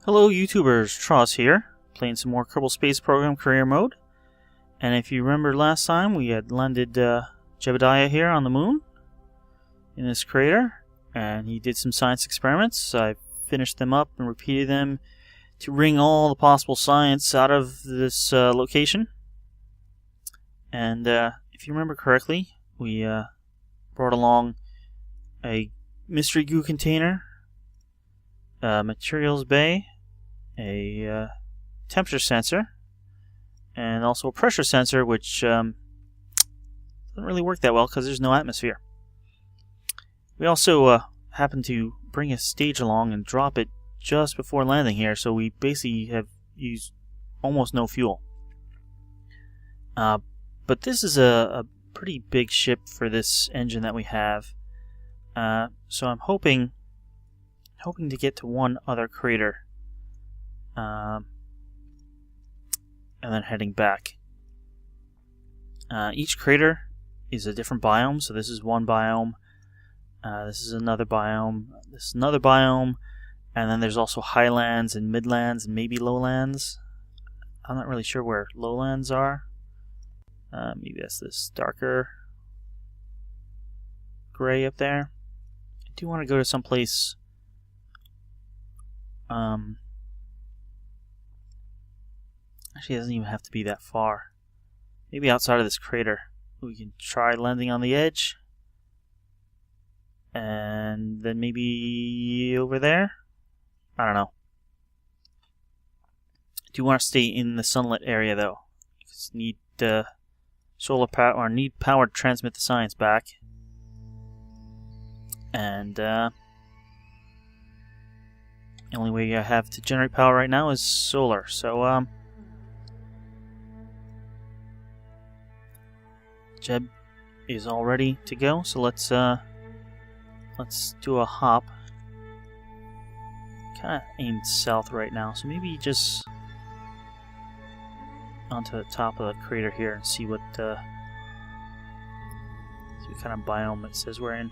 Hello YouTubers, Tross here, playing some more Kerbal Space Program career mode. And if you remember last time, we had landed Jebediah here on the moon, in this crater, and he did some science experiments. I finished them up and repeated them to wring all the possible science out of this location. And if you remember correctly, we brought along a mystery goo container, materials bay, a temperature sensor, and also a pressure sensor, which doesn't really work that well because there's no atmosphere. We also happened to bring a stage along and drop it just before landing here, so we basically have used almost no fuel. But this is a pretty big ship for this engine that we have, so I'm hoping to get to one other crater, and then heading back. Each crater is a different biome, so this is one biome, this is another biome, this is another biome, and then there's also highlands and midlands and maybe lowlands. I'm not really sure where lowlands are. Maybe that's this darker gray up there. I do want to go to some place actually, it doesn't even have to be that far. Maybe outside of this crater. We can try landing on the edge. And then maybe over there? I don't know. I do want to stay in the sunlit area though. Because need solar power, or need power to transmit the science back. And the only way I have to generate power right now is solar. So Jeb is all ready to go, so let's do a hop. Kind of aimed south right now, so maybe just onto the top of the crater here and see what kind of biome it says we're in.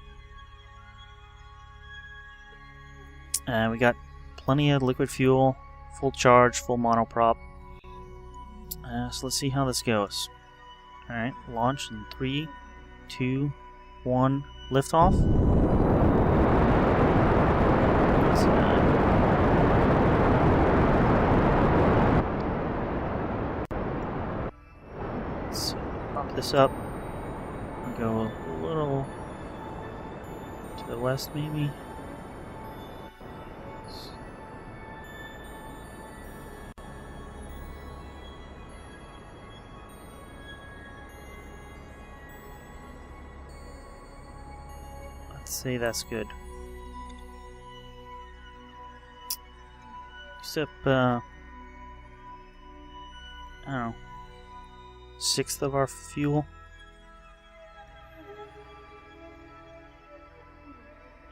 And we got plenty of liquid fuel, full charge, full monoprop. So let's see how this goes. Alright, launch in 3, 2, 1, liftoff. Let's pop this up and go a little to the west, maybe. Say that's good. Except, I don't know, 1/6 of our fuel.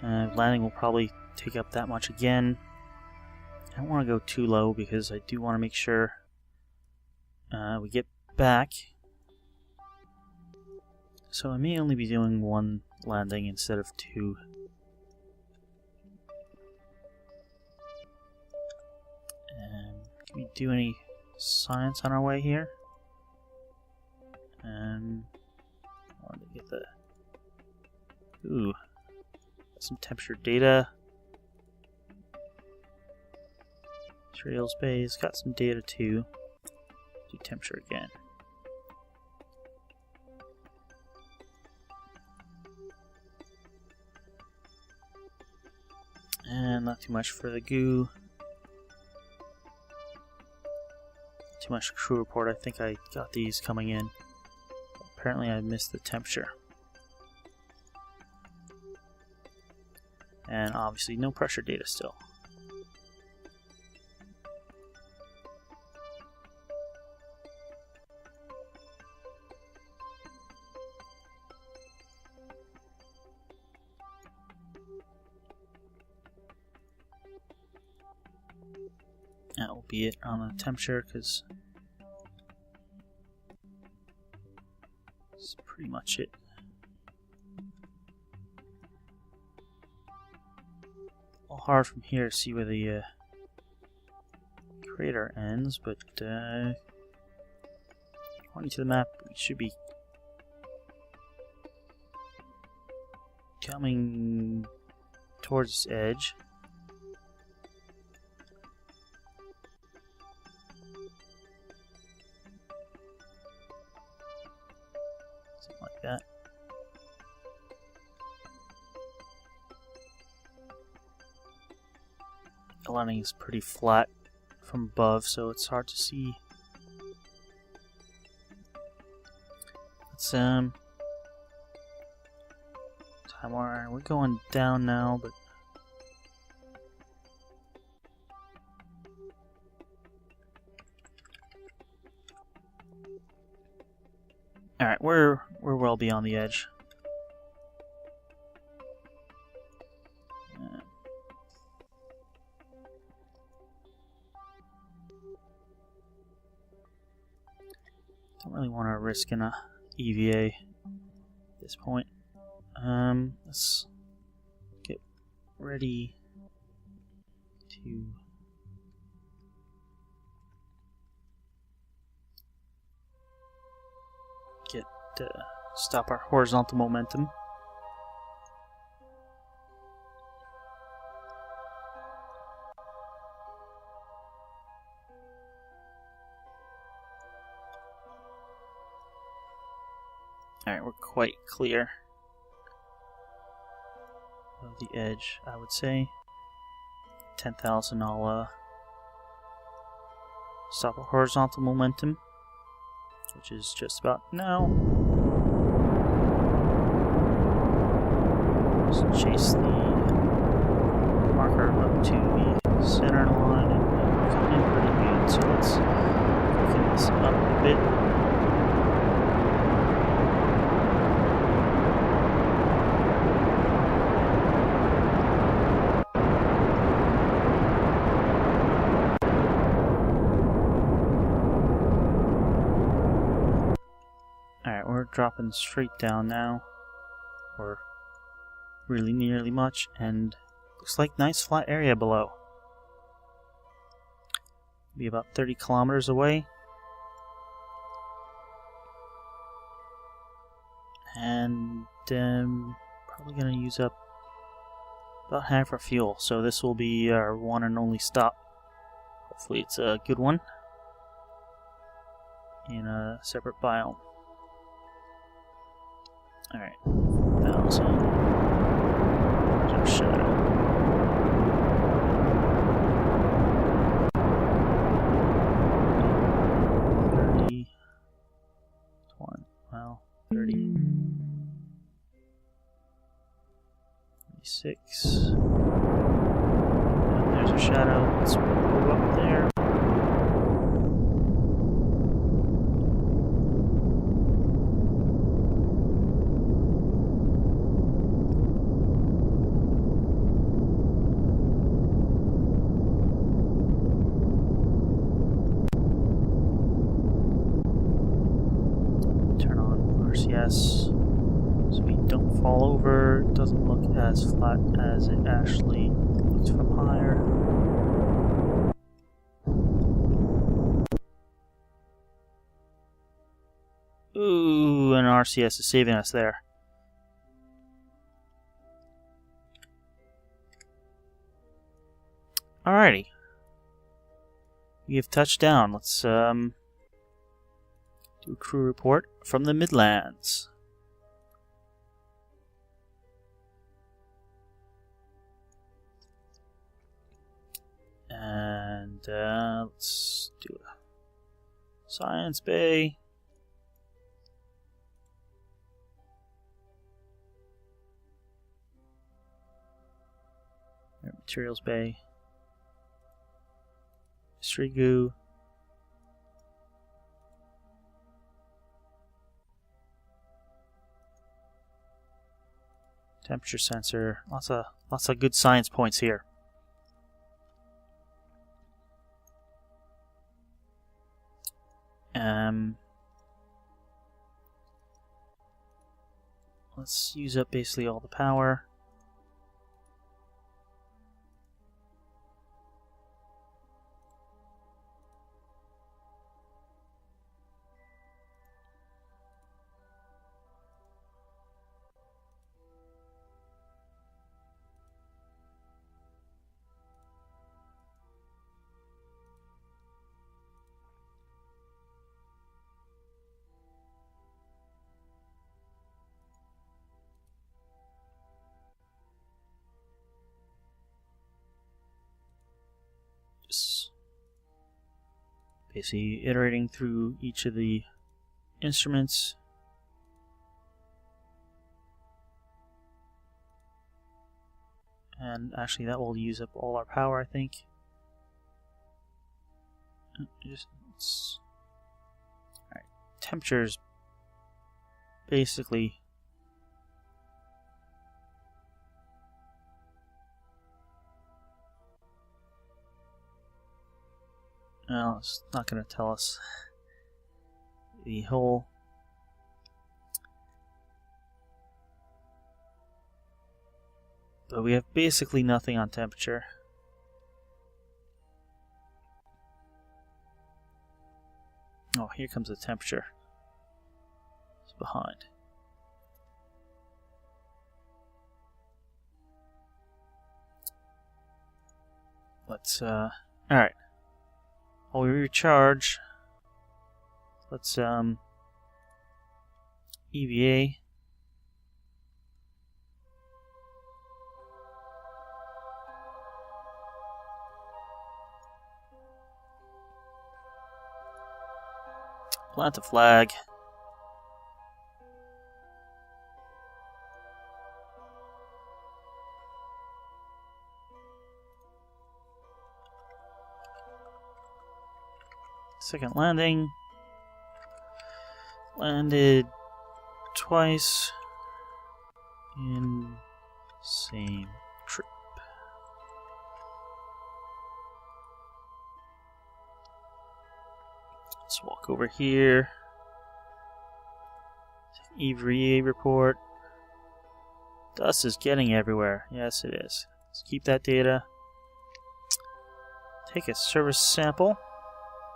Landing will probably take up that much again. I don't want to go too low because I do want to make sure we get back. So I may only be doing one landing instead of 2. And can we do any science on our way here? And I wanted to get the some temperature data. Materials base, got some data too. Do temperature again. And not too much for the goo. Too much crew report. I think I got these coming in. Apparently I missed the temperature. And obviously no pressure data still. That will be it on the temperature, because that's pretty much it. A little hard from here to see where the crater ends, but according to the map, we should be coming towards this edge. Something like that. The landing is pretty flat from above, so it's hard to see. Let's time we're going down now, but all right, we're well beyond the edge. Don't really want to risk an EVA at this point. Let's get ready to stop our horizontal momentum. Alright, we're quite clear of the edge, I would say. 10,000, I'll stop our horizontal momentum, which is just about now. Just chase the marker up to the center line, and we're coming in pretty good, so let's quicken this up a bit. Alright, we're dropping straight down now, or really nearly much, and looks like nice flat area below. Be about 30 kilometers away. And probably going to use up about half our fuel, so this will be our one and only stop. Hopefully it's a good one in a separate biome. Alright, 1,000. There's our shadow. Well, 30. 36. And there's a shadow. Let's move up there. Yes, so we don't fall over. It doesn't look as flat as it actually looks from higher. Ooh, and RCS is saving us there. Alrighty, we have touched down. Let's do a crew report from the Midlands. And let's do a science bay. Materials bay. History goo. Temperature sensor, lots of good science points here. Let's use up basically all the power. Okay, so you're iterating through each of the instruments. And actually that will use up all our power, I think. Alright, temperatures basically no, it's not going to tell us the whole. But we have basically nothing on temperature. Oh, here comes the temperature. It's behind. Let's, alright. While we recharge, let's, EVA. Plant a flag. Second landing. Landed twice in same trip. Let's walk over here. EVA report. Dust is getting everywhere. Yes, it is. Let's keep that data. Take a service sample.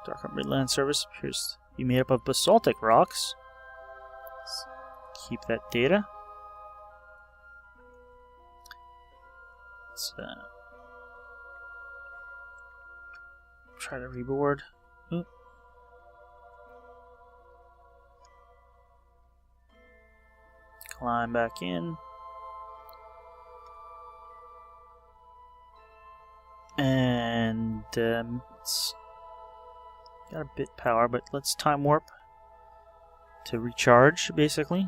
Darker midland surface appears to be made up of basaltic rocks. Let's keep that data. Let's try to reboard. Ooh. Climb back in. And let's got a bit power, but let's time warp to recharge, basically.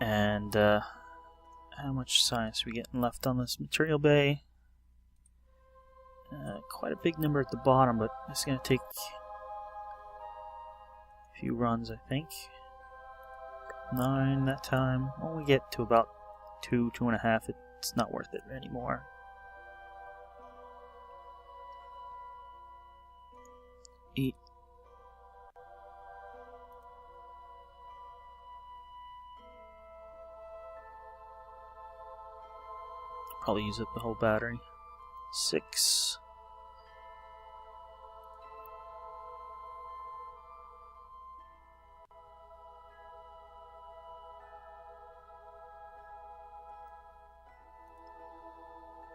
And how much science are we getting left on this material bay? Quite a big number at the bottom, but it's going to take a few runs, I think. 9 that time. When we get to about 2.5, it's not worth it anymore. 8. Probably use up the whole battery. 6.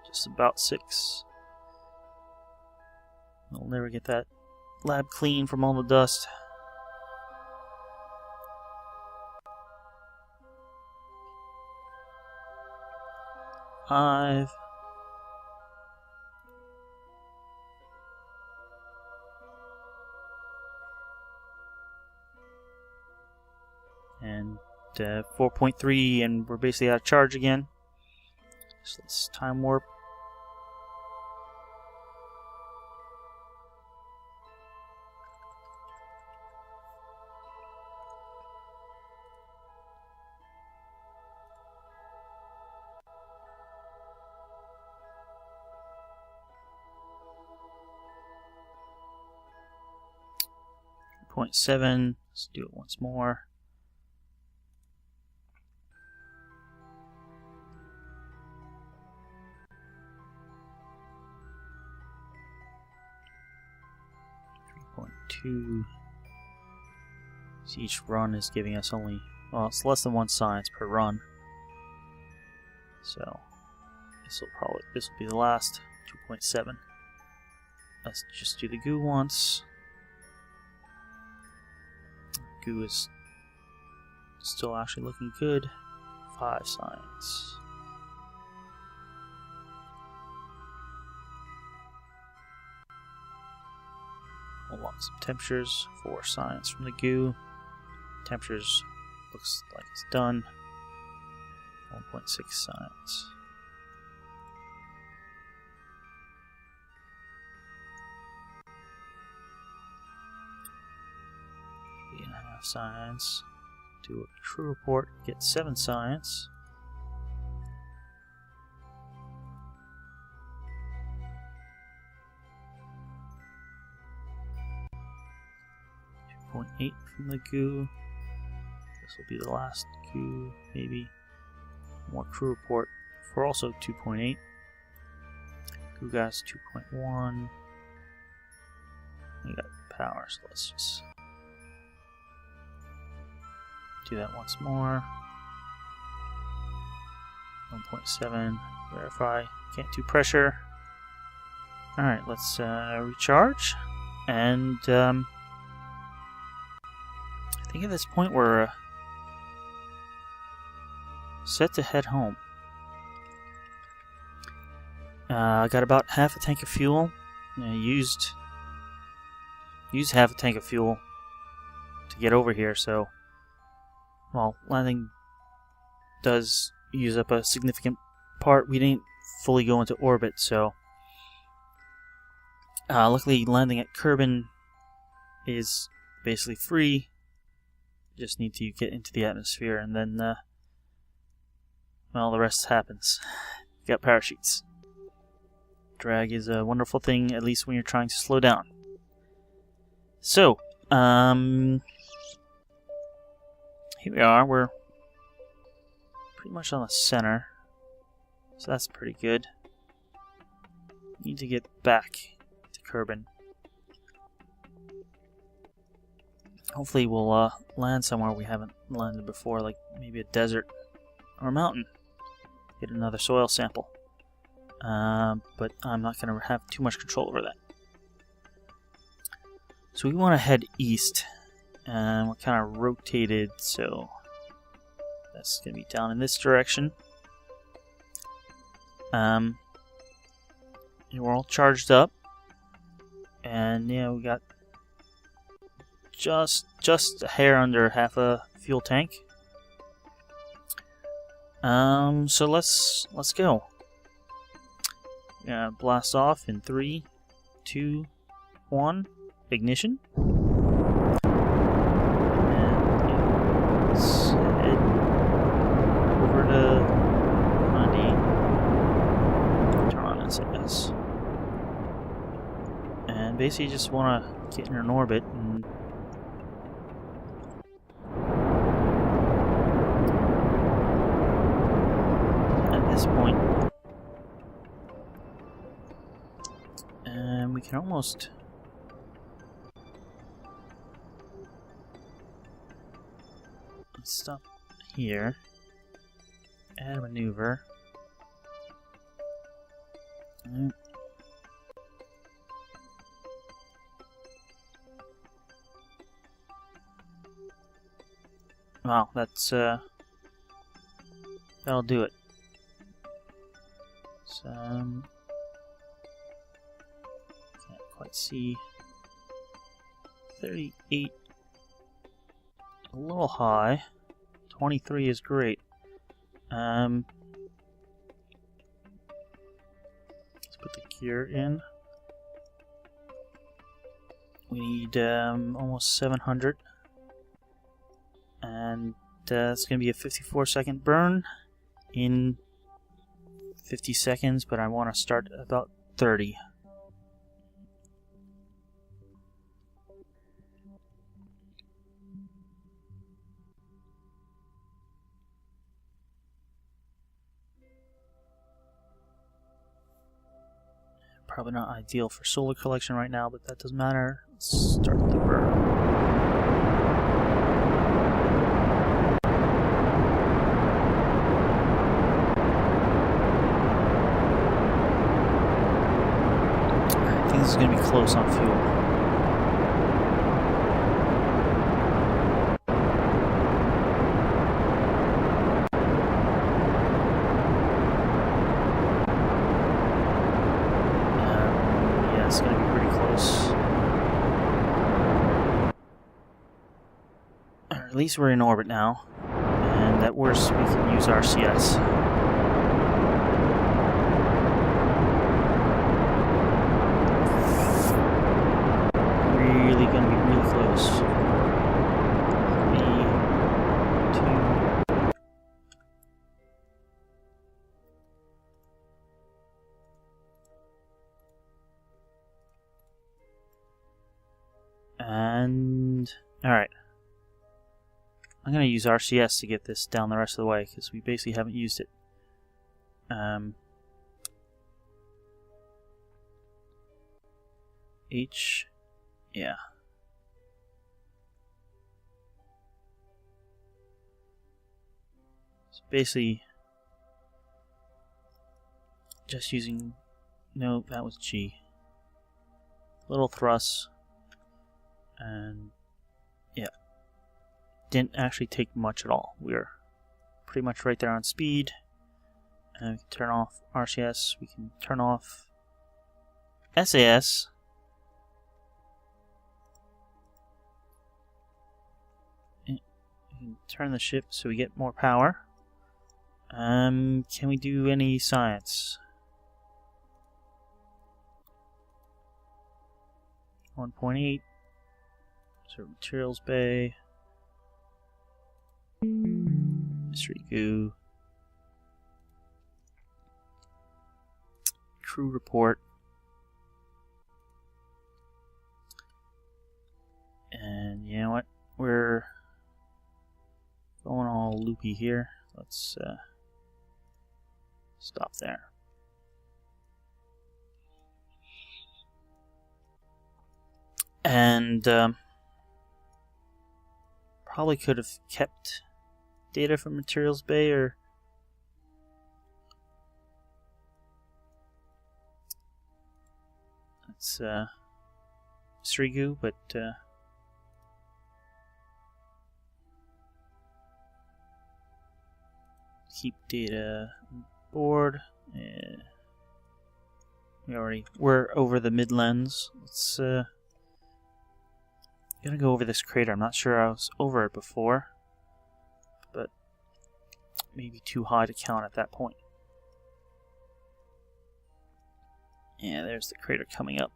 Just about 6. We'll never get that lab clean from all the dust. Five. And 4.3, and we're basically out of charge again. So let's time warp. .7. Let's do it once more. .2. So each run is giving us only, well, it's less than 1 science per run. So this will be the last. 2.7. Let's just do the goo once. Goo is still actually looking good. 5 science. We'll log some temperatures for science from the goo. Temperatures looks like it's done. 1.6 science. 8.5 science. Do a true report. Get 7 science. .8 from the goo. This will be the last goo, maybe. More crew report for also 2.8. Goo gas 2.1. We got power, so let's just do that once more. 1.7. Verify. Can't do pressure. Alright, let's recharge. And I think at this point we're set to head home. I got about half a tank of fuel. I used half a tank of fuel to get over here, so well, landing does use up a significant part. We didn't fully go into orbit, so luckily landing at Kerbin is basically free. Just need to get into the atmosphere, and then well, the rest happens. Got parachutes. Drag is a wonderful thing, at least when you're trying to slow down. So, here we are. We're pretty much on the center, so that's pretty good. Need to get back to Kerbin. Hopefully we'll land somewhere we haven't landed before, like maybe a desert or a mountain. Get another soil sample. But I'm not going to have too much control over that. So we want to head east. And we're kind of rotated, so that's going to be down in this direction. We're all charged up. And yeah, we got just a hair under half a fuel tank. So let's go. Blast off in 3, 2, 1. Ignition. And let's head over to 90. Turn on SAS. And basically just want to get in an orbit and point, and we can almost stop here, add a maneuver. Wow, that's that'll do it. Can't quite see. 38, a little high. 23 is great. Let's put the gear in. We need almost 700, and it's going to be a 54-second burn in 50 seconds, but I want to start about 30. Probably not ideal for solar collection right now, but that doesn't matter. Let's start the burn. This is going to be close on fuel. Yeah, it's going to be pretty close. least we're in orbit now, and at worst we can use RCS. Really gonna be really close. 3, 2. And alright. I'm going to use RCS to get this down the rest of the way, because we basically haven't used it. H, yeah. So basically, just using, no, that was G. Little thrusts, and yeah. Didn't actually take much at all. We were pretty much right there on speed. And we can turn off RCS. We can turn off SAS. And we can turn the ship so we get more power. Can we do any science? 1.8. So materials bay. Mystery Goo. Crew report. And you know what? We're going all loopy here. Let's stop there. And probably could have kept data from materials bay, or that's Mystery Goo, but keep data on board. We're over the midlands. Let's gonna go over this crater. I'm not sure I was over it before, but maybe too high to count at that point. Yeah, there's the crater coming up.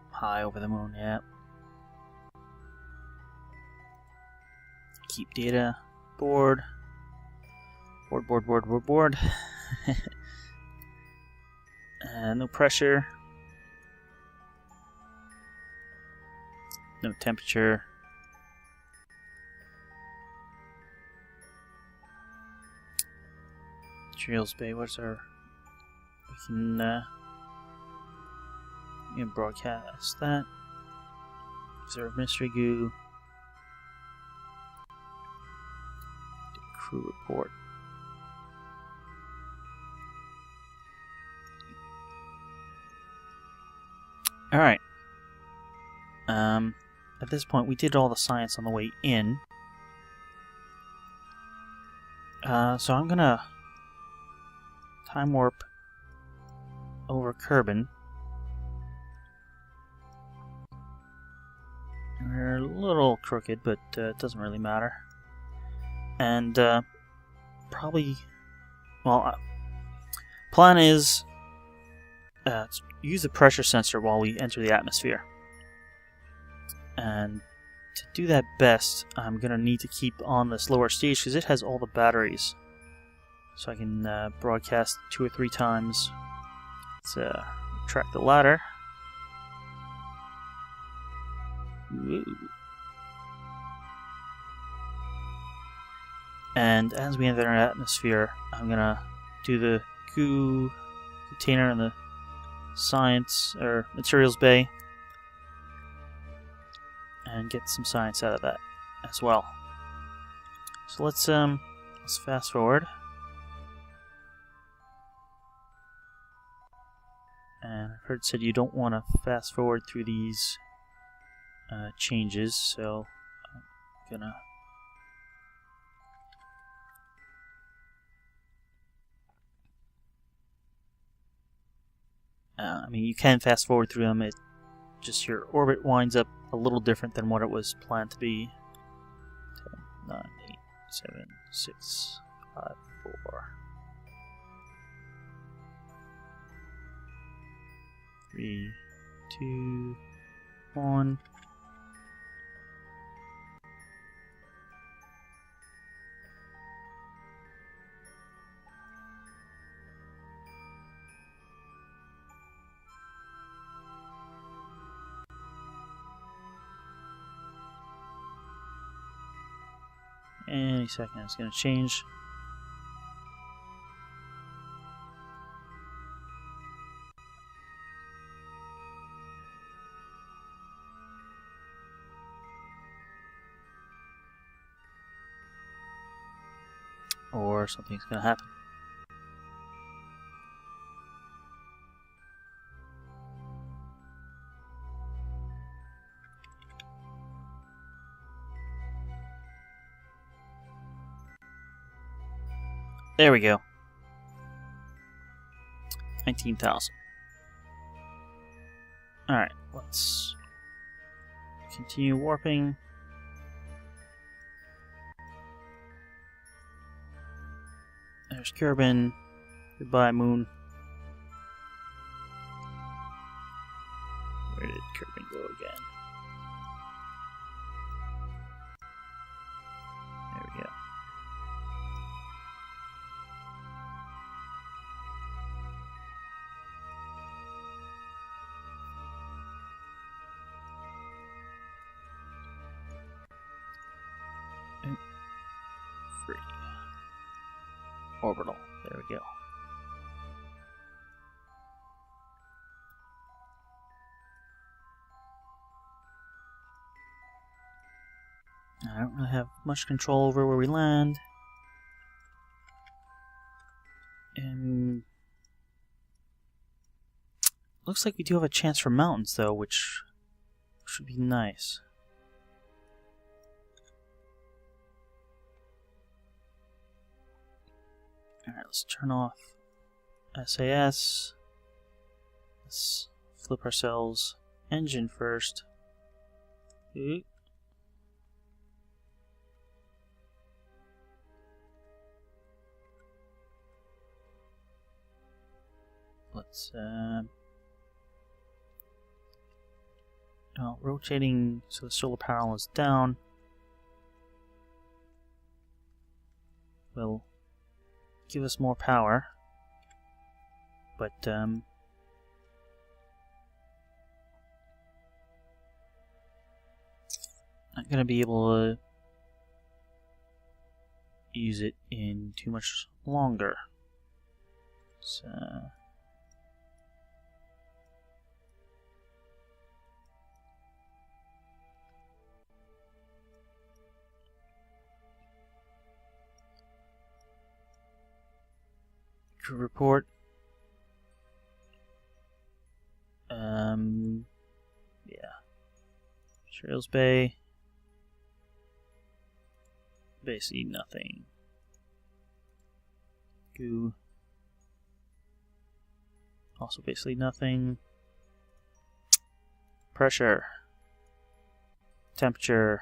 High over the moon, yeah. Keep data. Board. Board. No pressure. No temperature. Materials bay, what's our... We can broadcast that. Observe Mystery Goo. Do crew report. Alright. At this point, we did all the science on the way in. So I'm gonna time warp over Kerbin. We're a little crooked, but it doesn't really matter. And probably, well, plan is use the pressure sensor while we enter the atmosphere. And to do that best, I'm going to need to keep on this lower stage because it has all the batteries. So I can broadcast 2 or 3 times. Let's retract the ladder. Woo. And as we enter an atmosphere, I'm going to do the Goo container in the science or materials bay and get some science out of that as well. So let's fast forward. And I've heard said you don't want to fast forward through these changes, so I'm gonna I mean, you can fast forward through them. It just your orbit winds up a little different than what it was planned to be. 10, 9, 8, 7, 6, 5, 4, 3, 2, 1. Any second it's going to change. Or something's going to happen. There we go. 19,000. Alright, let's continue warping. There's Kerbin. Goodbye, Moon. Where did Kerbin go again? There we go. Free. Orbital. There we go. I don't really have much control over where we land. And looks like we do have a chance for mountains though, which should be nice. Alright, let's turn off SAS. Let's flip ourselves engine first. Ooh. Let's rotating so the solar panel is down will give us more power, but not going to be able to use it in too much longer. So crew report. Yeah. Trails Bay. Basically nothing. Goo. Also basically nothing. Pressure. Temperature.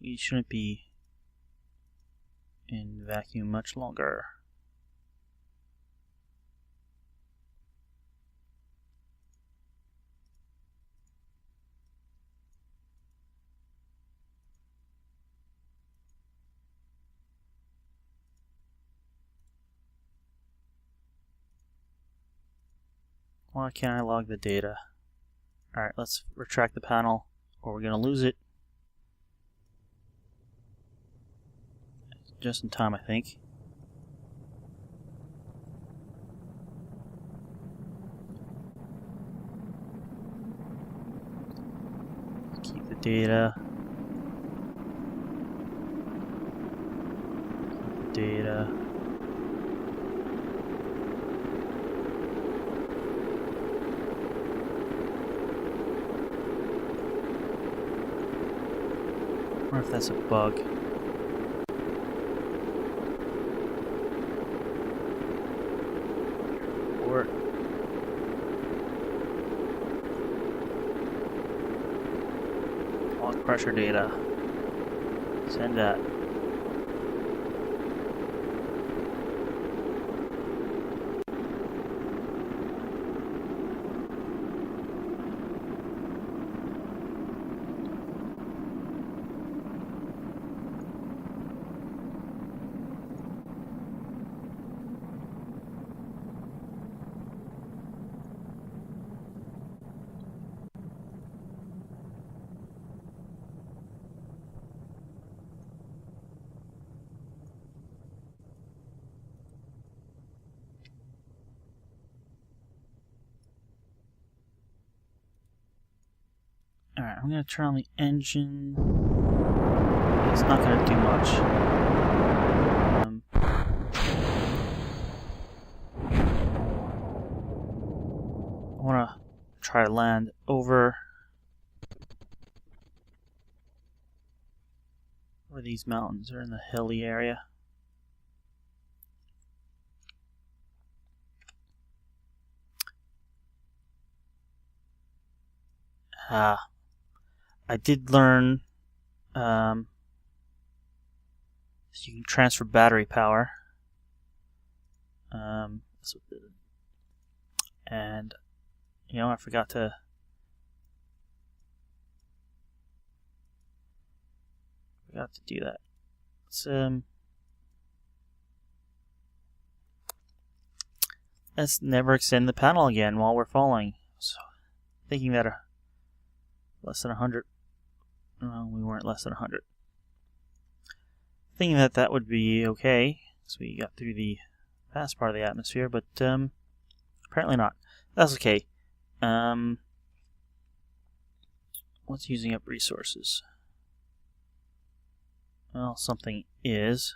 We shouldn't be in vacuum much longer. Why can't I log the data? Alright, let's retract the panel or we're going to lose it. Just in time, I think. data. Data. I wonder if that's a bug. Or log pressure data. Send that. Alright, I'm going to turn on the engine. It's not going to do much. I want to try to land over where these mountains are in the hilly area. I did learn so you can transfer battery power. And you know, I forgot to do that. Let's never extend the panel again while we're falling. So thinking that less than 100. No, we weren't less than 100. Thinking that would be okay, so we got through the fast part of the atmosphere, but apparently not. That's okay. What's using up resources? Well, something is.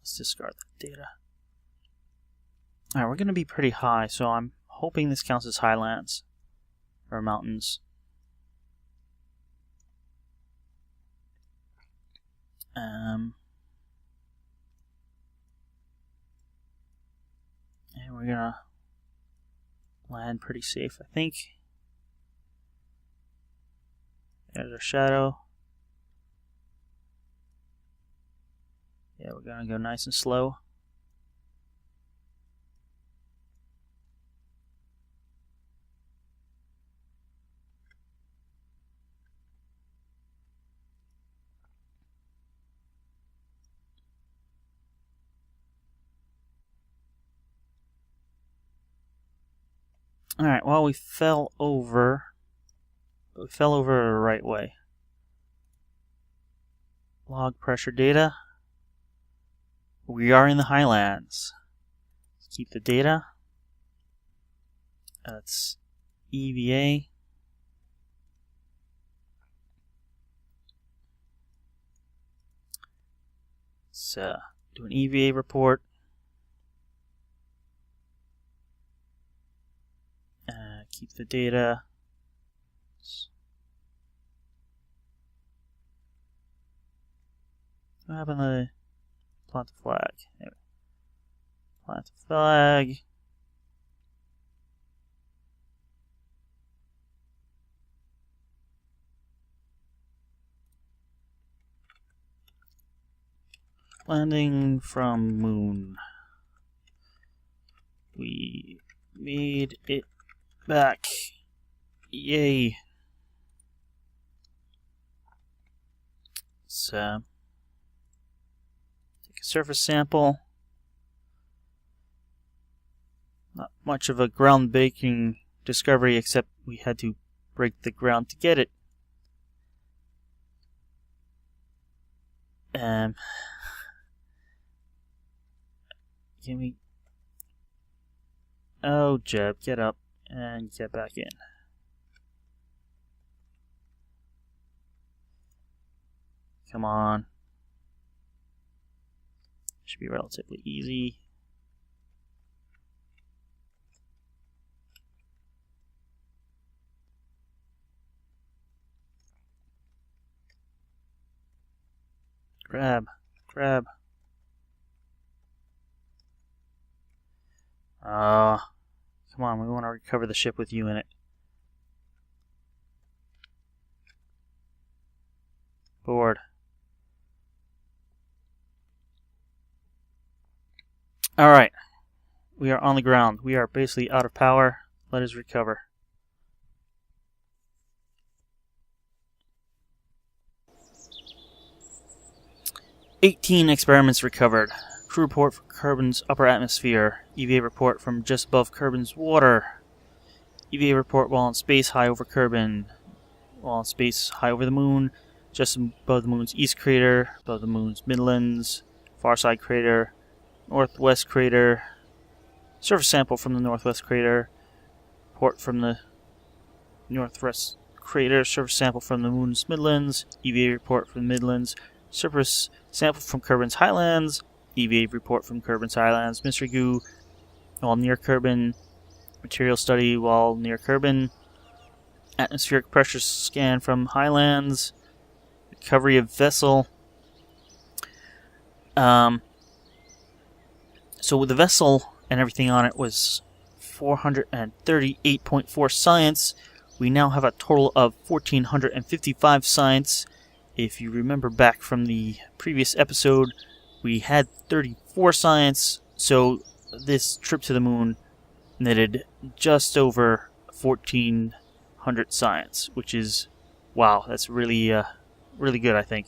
Let's discard that data. Alright, we're going to be pretty high, so I'm hoping this counts as highlands or mountains. And we're going to land pretty safe, I think. There's our shadow. Yeah, we're going to go nice and slow. Alright, well, we fell over the right way. Log pressure data. We are in the highlands. Let's keep the data. That's EVA. Let's do an EVA report. Keep the data. What happened to plant the flag? Anyway, plant the flag. Landing from moon. We made it back. Yay. Let's take a surface sample. Not much of a ground-breaking discovery, except we had to break the ground to get it. Can we... Oh, Jeb, get up and get back in. Come on. Should be relatively easy. Grab. Come on, we want to recover the ship with you in it. Board. Alright. We are on the ground. We are basically out of power. Let us recover. "18 experiments recovered. Crew report from Kerbin's upper atmosphere. EVA report from just above Kerbin's water. EVA report while in space high over Kerbin. While in space high over the moon. Just above the moon's east crater. Above the moon's midlands. Far side crater. Northwest crater. Surface sample from the northwest crater. Report from the northwest crater. Surface sample from the moon's midlands. EVA report from the midlands. Surface sample from Kerbin's highlands. EVA report from Kerbin's highlands. Mystery goo while near Kerbin. Material study while near Kerbin. Atmospheric pressure scan from highlands. Recovery of vessel. So with the vessel and everything on it was 438.4 science. We now have a total of 1,455 science. If you remember back from the previous episode, we had 34 science, so this trip to the moon netted just over 1,400 science, which is, wow, that's really good, I think.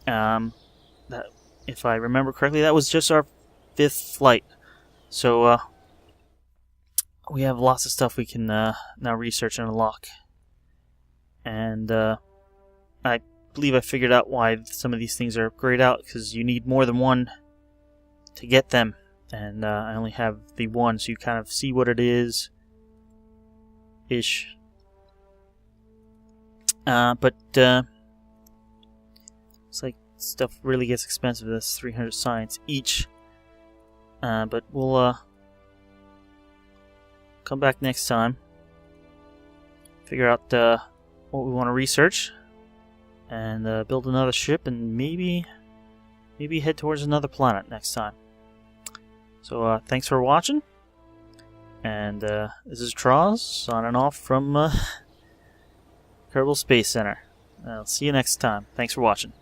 If I remember correctly, that was just our 5th flight. So, we have lots of stuff we can now research and unlock. And I believe I figured out why some of these things are grayed out, because you need more than one to get them. And I only have the one, so you kind of see what it is. Ish. But it's like stuff really gets expensive. That's 300 science each. But we'll come back next time. Figure out what we want to research. And build another ship and maybe head towards another planet next time. So thanks for watching. And this is Troz signing off from Kerbal Space Center. I'll see you next time. Thanks for watching.